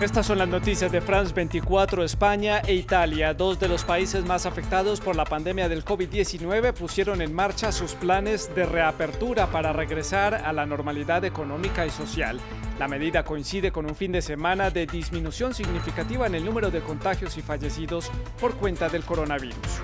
Estas son las noticias de France 24. España e Italia, dos de los países más afectados por la pandemia del COVID-19, pusieron en marcha sus planes de reapertura para regresar a la normalidad económica y social. La medida coincide con un fin de semana de disminución significativa en el número de contagios y fallecidos por cuenta del coronavirus.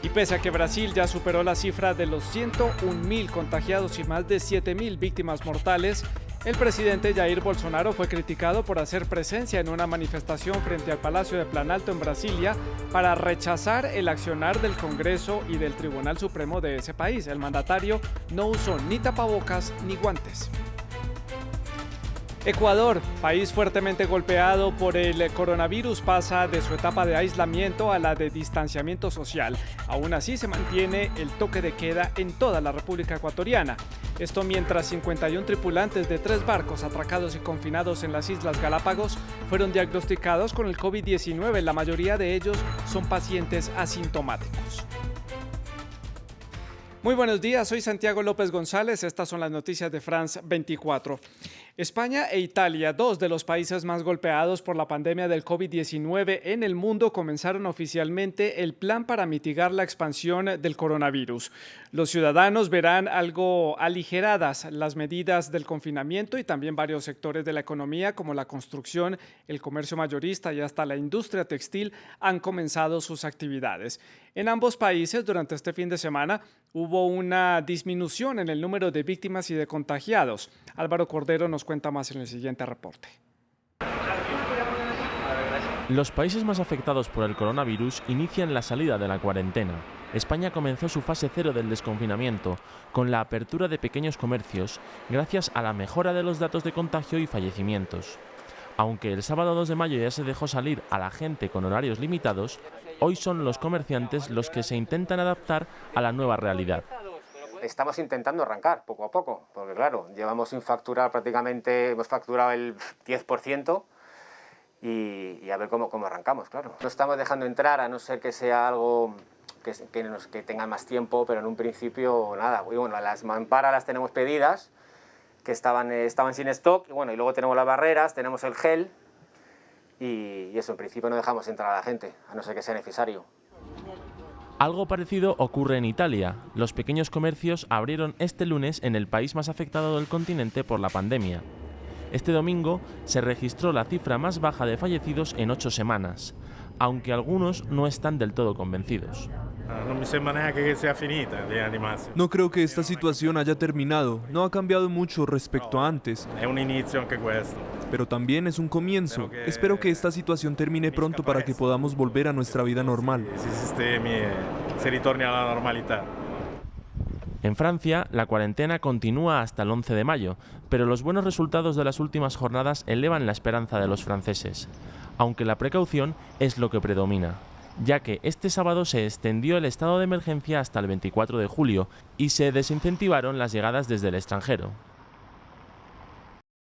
Y pese a que Brasil ya superó la cifra de los 101.000 contagiados y más de 7.000 víctimas mortales, el presidente Jair Bolsonaro fue criticado por hacer presencia en una manifestación frente al Palacio de Planalto en Brasilia para rechazar el accionar del Congreso y del Tribunal Supremo de ese país. El mandatario no usó ni tapabocas ni guantes. Ecuador, país fuertemente golpeado por el coronavirus, pasa de su etapa de aislamiento a la de distanciamiento social. Aún así, se mantiene el toque de queda en toda la República Ecuatoriana. Esto mientras 51 tripulantes de 3 barcos atracados y confinados en las Islas Galápagos fueron diagnosticados con el COVID-19. La mayoría de ellos son pacientes asintomáticos. Muy buenos días, soy Santiago López González, estas son las noticias de France 24. España e Italia, dos de los países más golpeados por la pandemia del COVID-19 en el mundo, comenzaron oficialmente el plan para mitigar la expansión del coronavirus. Los ciudadanos verán algo aligeradas las medidas del confinamiento y también varios sectores de la economía como la construcción, el comercio mayorista y hasta la industria textil han comenzado sus actividades. En ambos países, durante este fin de semana, hubo una disminución en el número de víctimas y de contagiados. Álvaro Cordero nos cuenta más en el siguiente reporte. Los países más afectados por el coronavirus inician la salida de la cuarentena. España comenzó su fase 0 del desconfinamiento, con la apertura de pequeños comercios, gracias a la mejora de los datos de contagio y fallecimientos. Aunque el sábado 2 de mayo ya se dejó salir a la gente con horarios limitados, hoy son los comerciantes los que se intentan adaptar a la nueva realidad. Estamos intentando arrancar poco a poco, porque claro, llevamos sin facturar prácticamente, hemos facturado el 10% y a ver cómo arrancamos, claro. No estamos dejando entrar, a no ser que sea algo que tenga más tiempo, pero en un principio nada. Y bueno, las mamparas las tenemos pedidas, que estaban sin stock, y bueno, y luego tenemos las barreras, tenemos el gel, y eso, en principio no dejamos entrar a la gente, a no ser que sea necesario. Algo parecido ocurre en Italia. Los pequeños comercios abrieron este lunes en el país más afectado del continente por la pandemia. Este domingo se registró la cifra más baja de fallecidos en 8 semanas, aunque algunos no están del todo convencidos. No creo que esta situación haya terminado, no ha cambiado mucho respecto a antes. Pero también es un comienzo. Espero que esta situación termine pronto para que podamos volver a nuestra vida normal. En Francia, la cuarentena continúa hasta el 11 de mayo, pero los buenos resultados de las últimas jornadas elevan la esperanza de los franceses, aunque la precaución es lo que predomina, ya que este sábado se extendió el estado de emergencia hasta el 24 de julio y se desincentivaron las llegadas desde el extranjero.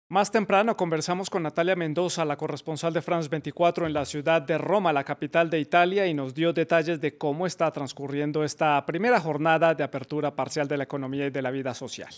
Más temprano conversamos con Natalia Mendoza, la corresponsal de France 24 en la ciudad de Roma, la capital de Italia, y nos dio detalles de cómo está transcurriendo esta primera jornada de apertura parcial de la economía y de la vida social.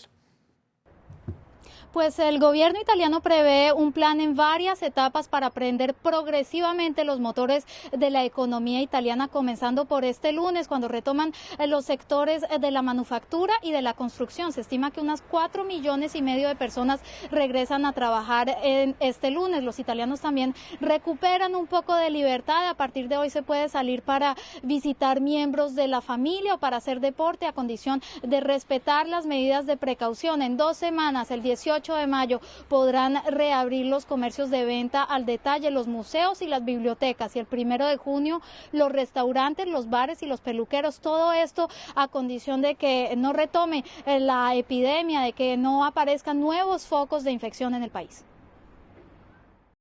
Pues el gobierno italiano prevé un plan en varias etapas para prender progresivamente los motores de la economía italiana, comenzando por este lunes, cuando retoman los sectores de la manufactura y de la construcción. Se estima que unas 4,5 millones de personas regresan a trabajar en este lunes. Los italianos también recuperan un poco de libertad. A partir de hoy se puede salir para visitar miembros de la familia o para hacer deporte, a condición de respetar las medidas de precaución. En 2 semanas, el 18 de mayo, podrán reabrir los comercios de venta al detalle, los museos y las bibliotecas, y el 1 de junio los restaurantes, los bares y los peluqueros. Todo esto a condición de que no retome la epidemia, de que no aparezcan nuevos focos de infección en el país.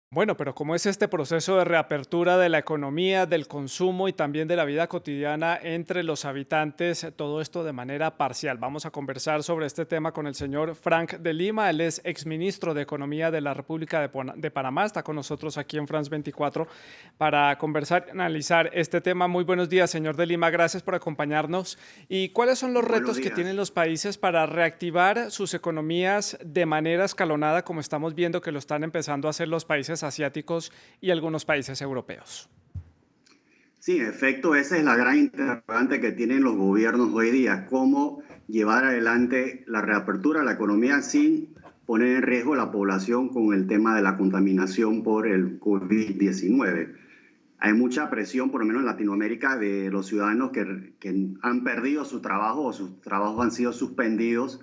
Bueno, pero ¿cómo es este proceso de reapertura de la economía, del consumo y también de la vida cotidiana entre los habitantes? Todo esto de manera parcial. Vamos a conversar sobre este tema con el señor Frank de Lima. Él es exministro de Economía de la República de Panamá. Está con nosotros aquí en France 24 para conversar y analizar este tema. Muy buenos días, señor de Lima. Gracias por acompañarnos. ¿Y cuáles son los retos que tienen los países para reactivar sus economías de manera escalonada, como estamos viendo que lo están empezando a hacer los países asiáticos y algunos países europeos. Sí, en efecto, esa es la gran interrogante que tienen los gobiernos hoy día, cómo llevar adelante la reapertura de la economía sin poner en riesgo a la población con el tema de la contaminación por el COVID-19. Hay mucha presión, por lo menos en Latinoamérica, de los ciudadanos que han perdido su trabajo o sus trabajos han sido suspendidos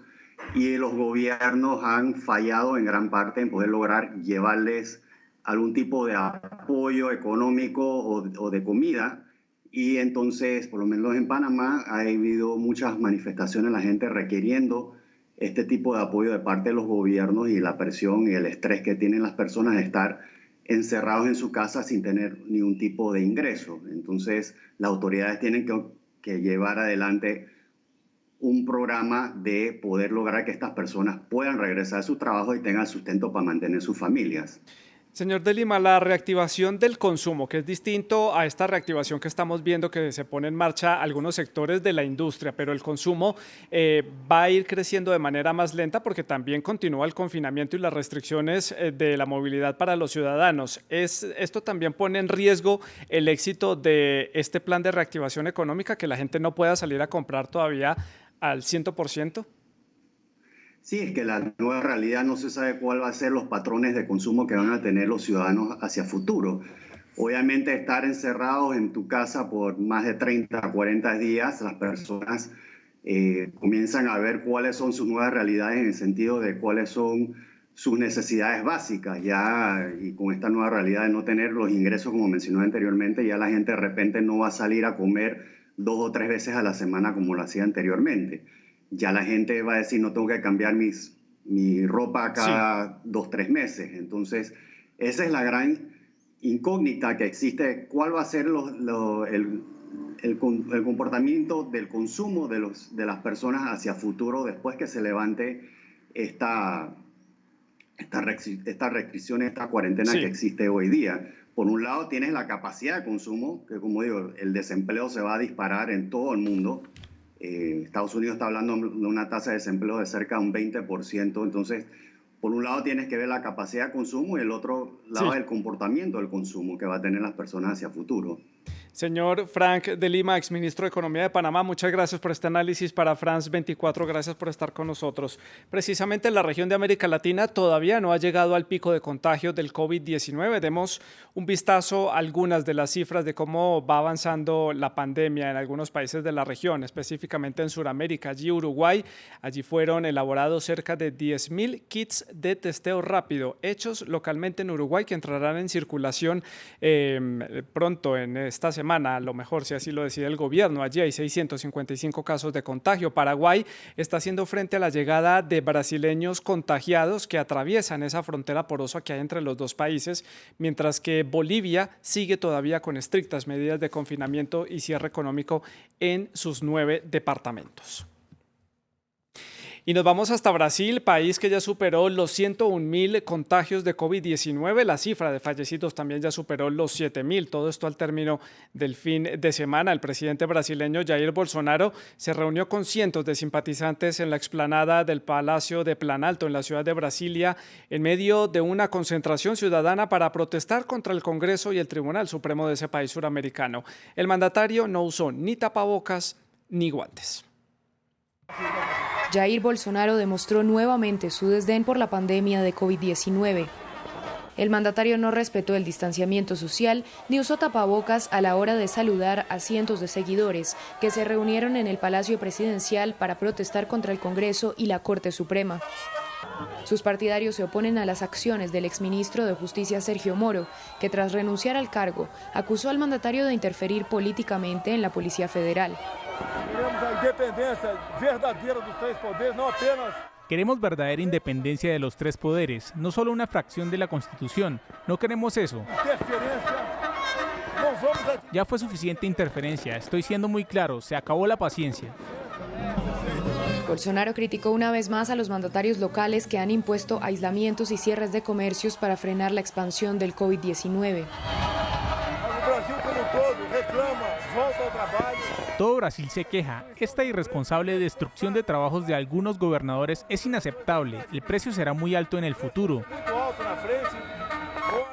y los gobiernos han fallado en gran parte en poder lograr llevarles algún tipo de apoyo económico o de comida. Y entonces, por lo menos en Panamá, ha habido muchas manifestaciones de la gente requiriendo este tipo de apoyo de parte de los gobiernos y la presión y el estrés que tienen las personas de estar encerrados en su casa sin tener ningún tipo de ingreso. Entonces, las autoridades tienen que llevar adelante un programa de poder lograr que estas personas puedan regresar a su trabajo y tengan sustento para mantener sus familias. Señor de Lima, la reactivación del consumo, que es distinto a esta reactivación que estamos viendo que se pone en marcha algunos sectores de la industria, pero el consumo va a ir creciendo de manera más lenta porque también continúa el confinamiento y las restricciones de la movilidad para los ciudadanos. ¿Esto también pone en riesgo el éxito de este plan de reactivación económica, que la gente no pueda salir a comprar todavía al 100%? Sí, es que la nueva realidad no se sabe cuál va a ser los patrones de consumo que van a tener los ciudadanos hacia futuro. Obviamente estar encerrados en tu casa por más de 30 a 40 días, las personas comienzan a ver cuáles son sus nuevas realidades en el sentido de cuáles son sus necesidades básicas. Ya, y con esta nueva realidad de no tener los ingresos, como mencioné anteriormente, ya la gente de repente no va a salir a comer 2 o 3 veces a la semana como lo hacía anteriormente. Ya la gente va a decir, no tengo que cambiar mi ropa cada 2 o 3 meses. Entonces, esa es la gran incógnita que existe. ¿Cuál va a ser el comportamiento del consumo de las personas hacia futuro después que se levante esta restricción, esta cuarentena que existe hoy día? Por un lado, tienes la capacidad de consumo, que como digo, el desempleo se va a disparar en todo el mundo. Estados Unidos está hablando de una tasa de desempleo de cerca de un 20%. Entonces, por un lado tienes que ver la capacidad de consumo y el otro lado el comportamiento del consumo que va a tener las personas hacia futuro. Señor Frank de Lima, exministro de Economía de Panamá, muchas gracias por este análisis para France 24, gracias por estar con nosotros. Precisamente en la región de América Latina todavía no ha llegado al pico de contagios del COVID-19. Demos un vistazo a algunas de las cifras de cómo va avanzando la pandemia en algunos países de la región, específicamente en Sudamérica. Allí Uruguay, allí fueron elaborados cerca de 10.000 kits de testeo rápido, hechos localmente en Uruguay, que entrarán en circulación pronto en esta semana. A lo mejor, si así lo decide el gobierno. Allí hay 655 casos de contagio. Paraguay está haciendo frente a la llegada de brasileños contagiados que atraviesan esa frontera porosa que hay entre los dos países, mientras que Bolivia sigue todavía con estrictas medidas de confinamiento y cierre económico en sus 9 departamentos. Y nos vamos hasta Brasil, país que ya superó los 101.000 contagios de COVID-19. La cifra de fallecidos también ya superó los 7.000. Todo esto al término del fin de semana. El presidente brasileño Jair Bolsonaro se reunió con cientos de simpatizantes en la explanada del Palacio de Planalto en la ciudad de Brasilia, en medio de una concentración ciudadana para protestar contra el Congreso y el Tribunal Supremo de ese país suramericano. El mandatario no usó ni tapabocas ni guantes. Jair Bolsonaro demostró nuevamente su desdén por la pandemia de COVID-19. El mandatario no respetó el distanciamiento social ni usó tapabocas a la hora de saludar a cientos de seguidores que se reunieron en el Palacio Presidencial para protestar contra el Congreso y la Corte Suprema. Sus partidarios se oponen a las acciones del exministro de Justicia Sergio Moro, que tras renunciar al cargo, acusó al mandatario de interferir políticamente en la Policía Federal. Queremos verdadera independencia de los 3 poderes, no solo una fracción de la Constitución. No queremos eso. Ya fue suficiente interferencia, estoy siendo muy claro, se acabó la paciencia. Bolsonaro criticó una vez más a los mandatarios locales que han impuesto aislamientos y cierres de comercios para frenar la expansión del COVID-19. Todo Brasil se queja. Esta irresponsable destrucción de trabajos de algunos gobernadores es inaceptable. El precio será muy alto en el futuro.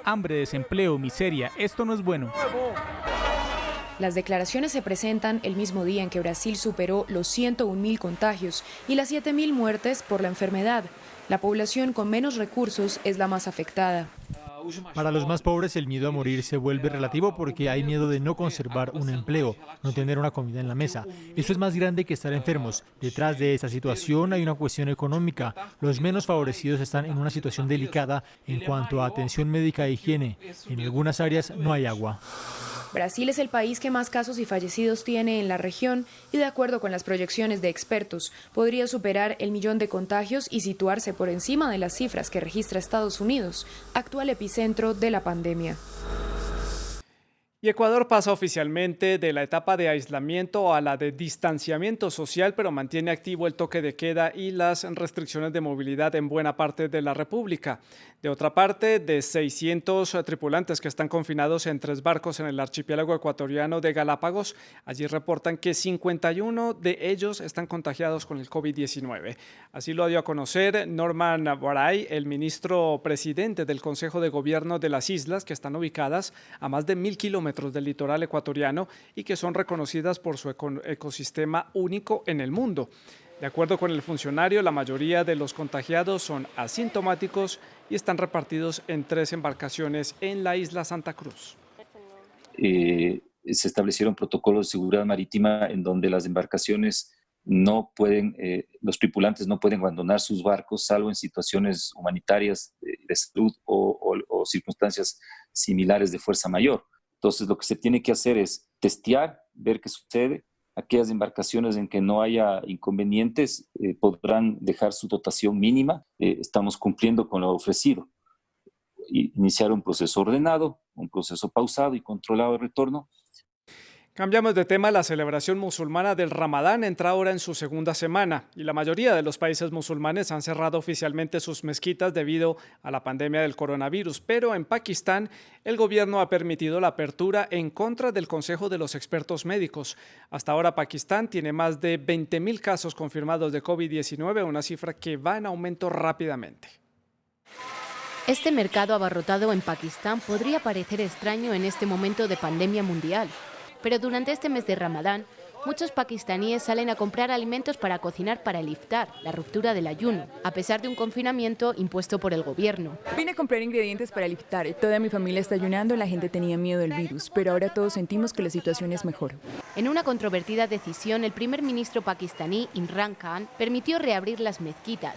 hambre, desempleo, miseria. Esto no es bueno. Las declaraciones se presentan el mismo día en que Brasil superó los 101.000 contagios y las 7.000 muertes por la enfermedad. La población con menos recursos es la más afectada. Para los más pobres el miedo a morir se vuelve relativo porque hay miedo de no conservar un empleo, no tener una comida en la mesa. Eso es más grande que estar enfermos. Detrás de esa situación hay una cuestión económica. Los menos favorecidos están en una situación delicada en cuanto a atención médica e higiene. En algunas áreas no hay agua. Brasil es el país que más casos y fallecidos tiene en la región y, de acuerdo con las proyecciones de expertos, podría superar el 1.000.000 de contagios y situarse por encima de las cifras que registra Estados Unidos, actual epicentro de la pandemia. Y Ecuador pasa oficialmente de la etapa de aislamiento a la de distanciamiento social, pero mantiene activo el toque de queda y las restricciones de movilidad en buena parte de la República. De otra parte, de 600 tripulantes que están confinados en 3 barcos en el archipiélago ecuatoriano de Galápagos, allí reportan que 51 de ellos están contagiados con el COVID-19. Así lo dio a conocer Norman Baray, el ministro presidente del Consejo de Gobierno de las islas, que están ubicadas a más de 1.000 kilómetros del litoral ecuatoriano y que son reconocidas por su ecosistema único en el mundo. De acuerdo con el funcionario, la mayoría de los contagiados son asintomáticos y están repartidos en 3 embarcaciones en la isla Santa Cruz. Se establecieron protocolos de seguridad marítima en donde las embarcaciones no pueden, los tripulantes no pueden abandonar sus barcos salvo en situaciones humanitarias de salud o circunstancias similares de fuerza mayor. Entonces, lo que se tiene que hacer es testear, ver qué sucede. Aquellas embarcaciones en que no haya inconvenientes podrán dejar su dotación mínima. Estamos cumpliendo con lo ofrecido. Iniciar un proceso ordenado, un proceso pausado y controlado de retorno. Cambiamos de tema. La celebración musulmana del Ramadán entra ahora en su segunda semana y la mayoría de los países musulmanes han cerrado oficialmente sus mezquitas debido a la pandemia del coronavirus, pero en Pakistán el gobierno ha permitido la apertura en contra del Consejo de los Expertos Médicos. Hasta ahora Pakistán tiene más de 20.000 casos confirmados de COVID-19, una cifra que va en aumento rápidamente. Este mercado abarrotado en Pakistán podría parecer extraño en este momento de pandemia mundial. Pero durante este mes de Ramadán, muchos pakistaníes salen a comprar alimentos para cocinar para el iftar, la ruptura del ayuno, a pesar de un confinamiento impuesto por el gobierno. Vine a comprar ingredientes para el iftar. Toda mi familia está ayunando, la gente tenía miedo del virus, pero ahora todos sentimos que la situación es mejor. En una controvertida decisión, el primer ministro pakistaní, Imran Khan, permitió reabrir las mezquitas.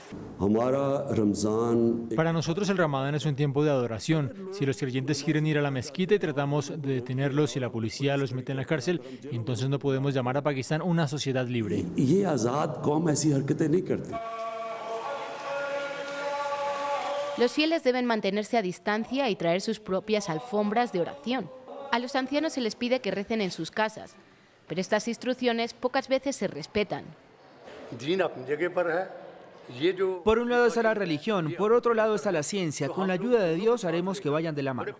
Para nosotros el Ramadán es un tiempo de adoración. Si los creyentes quieren ir a la mezquita y tratamos de detenerlos y la policía los mete en la cárcel, entonces no podemos llamar a Pakistán una sociedad libre. Los fieles deben mantenerse a distancia y traer sus propias alfombras de oración. A los ancianos se les pide que recen en sus casas, pero estas instrucciones pocas veces se respetan. Por un lado está la religión, por otro lado está la ciencia. Con la ayuda de Dios haremos que vayan de la mano.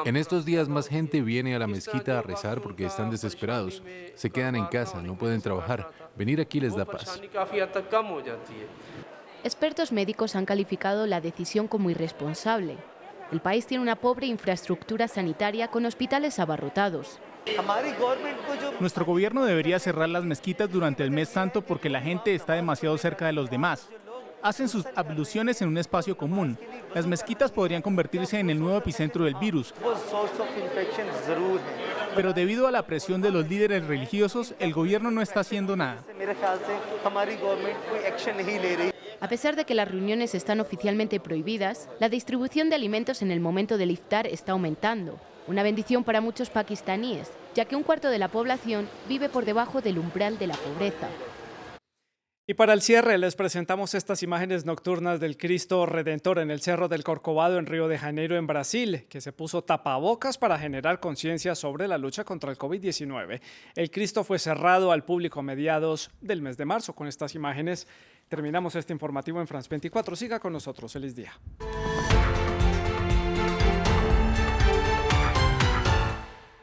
En estos días más gente viene a la mezquita a rezar porque están desesperados. Se quedan en casa, no pueden trabajar. Venir aquí les da paz. Expertos médicos han calificado la decisión como irresponsable. El país tiene una pobre infraestructura sanitaria con hospitales abarrotados. Nuestro gobierno debería cerrar las mezquitas durante el mes santo porque la gente está demasiado cerca de los demás. Hacen sus abluciones en un espacio común. Las mezquitas podrían convertirse en el nuevo epicentro del virus. Pero debido a la presión de los líderes religiosos, el gobierno no está haciendo nada. A pesar de que las reuniones están oficialmente prohibidas, la distribución de alimentos en el momento del iftar está aumentando. Una bendición para muchos pakistaníes, ya que un cuarto de la población vive por debajo del umbral de la pobreza. Y para el cierre les presentamos estas imágenes nocturnas del Cristo Redentor en el Cerro del Corcovado en Río de Janeiro, en Brasil, que se puso tapabocas para generar conciencia sobre la lucha contra el COVID-19. El Cristo fue cerrado al público a mediados del mes de marzo. Con estas imágenes terminamos este informativo en France 24. Siga con nosotros. Feliz día.